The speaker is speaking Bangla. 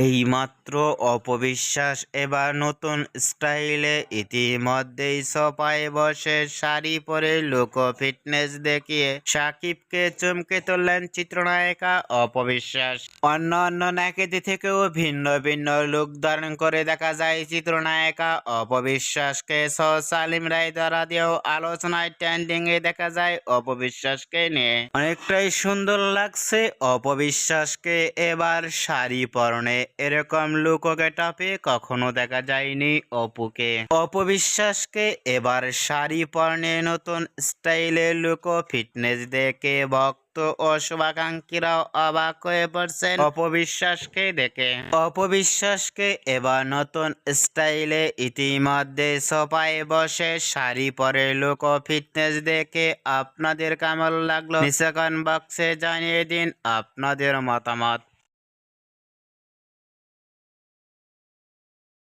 এইমাত্র অপবিশ্বাস এবার নতুন স্টাইলে ইতিমধ্যেই সোফায় বসে শাড়ি পরে লোক ফিটনেস দেখিয়ে সাকিবকে চমকে তুললেন চিত্রনায়িকা অপবিশ্বাস। অন্য নায়িকাদের থেকেও ভিন্ন ভিন্ন লুক ধারণ করে দেখা যায় চিত্রনায়িকা অপবিশ্বাসকে। সালিম রায় দ্বারা দিয়েও আলোচনায় ট্রেন্ডিং এ দেখা যায় অপবিশ্বাসকে নিয়ে। অনেকটাই সুন্দর লাগছে অপবিশ্বাসকে এবার শাড়ি পরনে। এরকম লুক ও গেটআপে কখনো দেখা যায়নি অপুকে। অপবিশ্বাসকে এবার শাড়ি পরনে নতুন স্টাইলে লুক ও ফিটনেস দেখে ভক্ত ও শুভাকাঙ্ক্ষীরাও অবাক হয়ে পড়ছেন অপবিশ্বাসকে দেখে। অপবিশ্বাসকে এবার নতুন স্টাইলে ইতিমধ্যে সোফায় বসে শাড়ি পরে লুক ও ফিটনেস দেখে আপনাদের কেমন লাগলো নিচে কমেন্ট বক্সে জানিয়ে দিন আপনাদের মতামত।